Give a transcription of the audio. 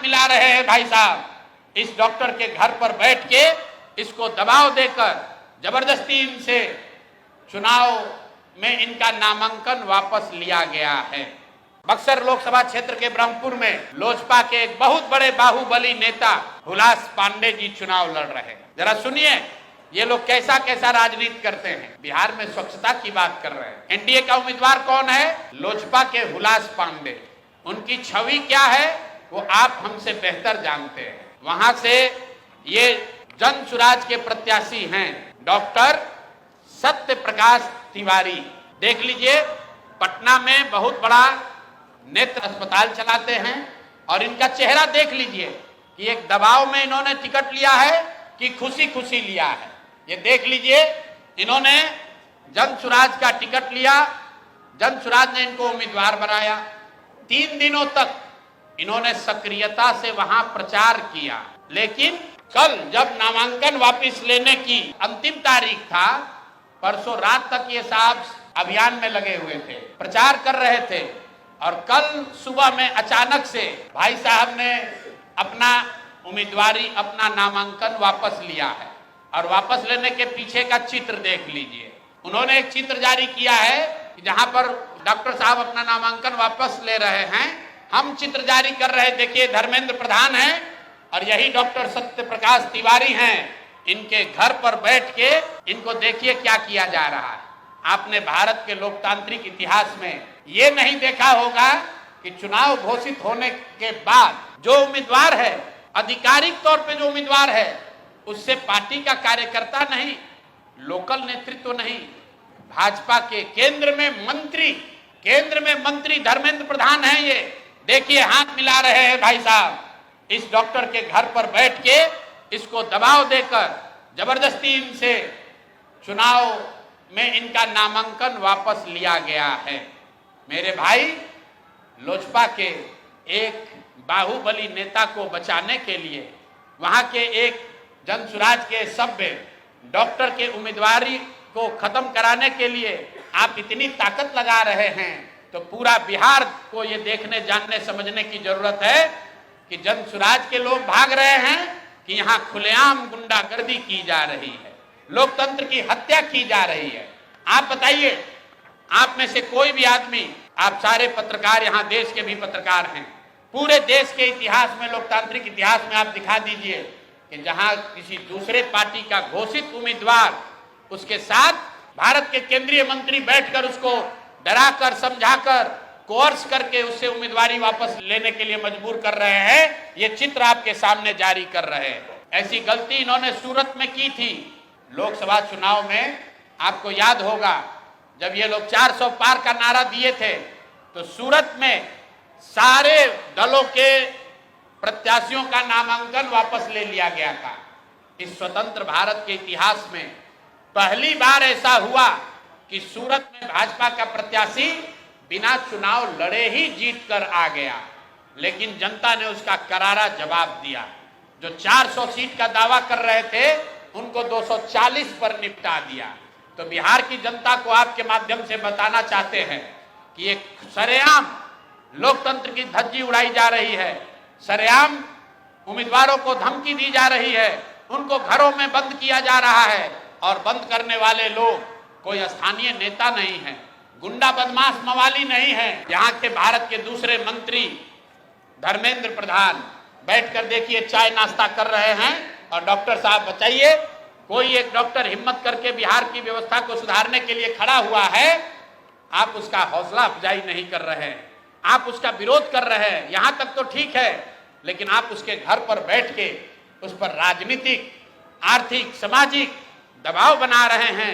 मिला रहे हैं भाई साहब। इस डॉक्टर के घर पर बैठ के इसको दबाव देकर जबरदस्ती इनसे चुनाव में इनका नामांकन वापस लिया गया है। बक्सर लोकसभा क्षेत्र के ब्रह्मपुर में लोजपा के एक बहुत बड़े बाहुबली नेता हुलास पांडे जी चुनाव लड़ रहे हैं। जरा सुनिए ये लोग कैसा कैसा राजनीति करते हैं। बिहार में स्वच्छता की बात कर रहे हैं। एनडीए का उम्मीदवार कौन है? लोजपा के हुलास पांडे। उनकी छवि क्या है वो आप हमसे बेहतर जानते हैं। वहां से ये जन सुराज के प्रत्याशी हैं डॉक्टर सत्य प्रकाश तिवारी। देख लीजिए पटना में बहुत बड़ा नेत्र अस्पताल चलाते हैं और इनका चेहरा देख लीजिए कि एक दबाव में इन्होंने टिकट लिया है कि खुशी खुशी लिया है। ये देख लीजिए इन्होंने जन सुराज का टिकट लिया, जन सुराज ने इनको उम्मीदवार बनाया। 3 दिनों तक इन्होंने सक्रियता से वहां प्रचार किया, लेकिन कल जब नामांकन वापस लेने की अंतिम तारीख था, परसों रात तक ये साहब अभियान में लगे हुए थे, प्रचार कर रहे थे और कल सुबह में अचानक से भाई साहब ने अपना उम्मीदवारी, अपना नामांकन वापस लिया है। और वापस लेने के पीछे का चित्र देख लीजिए। उन्होंने एक चित्र जारी किया है कि जहां पर डॉक्टर साहब अपना नामांकन वापस ले रहे हैं, हम चित्र जारी कर रहे हैं। देखिए धर्मेंद्र प्रधान हैं और यही डॉक्टर सत्य प्रकाश तिवारी हैं। इनके घर पर बैठ के इनको देखिए क्या किया जा रहा है। आपने भारत के लोकतांत्रिक इतिहास में ये नहीं देखा होगा कि चुनाव घोषित होने के बाद जो उम्मीदवार है, आधिकारिक तौर पे जो उम्मीदवार है, उससे पार्टी का कार्यकर्ता नहीं, लोकल नेतृत्व नहीं, भाजपा के केंद्र में मंत्री धर्मेंद्र प्रधान हैं। ये देखिए हाथ मिला रहे हैं भाई साहब। इस डॉक्टर के घर पर बैठ के इसको दबाव देकर जबरदस्ती इनसे चुनाव में इनका नामांकन वापस लिया गया है। मेरे भाई, लोजपा के एक बाहुबली नेता को बचाने के लिए, वहां के एक जनसुराज के सभ्य डॉक्टर के उम्मीदवारी को खत्म कराने के लिए आप इतनी ताकत लगा रहे हैं, तो पूरा बिहार को ये देखने, जानने, समझने की जरूरत है कि जनसुराज के लोग भाग रहे हैं कि यहाँ खुलेआम गुंडागर्दी की जा रही है, लोकतंत्र की हत्या की जा रही है। आप बताइए, आप में से कोई भी आदमी, आप सारे पत्रकार, यहाँ देश के भी पत्रकार हैं, पूरे देश के इतिहास में, लोकतांत्रिक इतिहास में आप दिखा दीजिए कि जहां किसी दूसरे पार्टी का घोषित उम्मीदवार, उसके साथ भारत के केंद्रीय मंत्री बैठकर उसको डराकर, समझाकर, कोर्स करके उससे उम्मीदवारी वापस लेने के लिए मजबूर कर रहे हैं। ये चित्र आपके सामने जारी कर रहे हैं। ऐसी गलती इन्होंने सूरत में की थी लोकसभा चुनाव में। आपको याद होगा जब ये लोग 400 पार का नारा दिए थे तो सूरत में सारे दलों के प्रत्याशियों का नामांकन वापस ले लिया गया था। इस स्वतंत्र भारत के इतिहास में पहली बार ऐसा हुआ कि सूरत में भाजपा का प्रत्याशी बिना चुनाव लड़े ही जीत कर आ गया, लेकिन जनता ने उसका करारा जवाब दिया। जो 400 सीट का दावा कर रहे थे उनको 240 पर निपटा दिया। तो बिहार की जनता को आपके माध्यम से बताना चाहते हैं कि एक सरेआम लोकतंत्र की धज्जी उड़ाई जा रही है, सरेआम उम्मीदवारों को धमकी दी जा रही है, उनको घरों में बंद किया जा रहा है और बंद करने वाले लोग कोई स्थानीय नेता नहीं है, गुंडा बदमाश मवाली नहीं है। यहाँ के भारत के दूसरे मंत्री धर्मेंद्र प्रधान बैठकर देखिए चाय नाश्ता कर रहे हैं। और डॉक्टर साहब बताइए, कोई एक डॉक्टर हिम्मत करके बिहार की व्यवस्था को सुधारने के लिए खड़ा हुआ है, आप उसका हौसला अफजाई नहीं कर रहे हैं, आप उसका विरोध कर रहे हैं। यहां तक तो ठीक है, लेकिन आप उसके घर पर बैठ के उस पर राजनीतिक, आर्थिक, सामाजिक दबाव बना रहे हैं।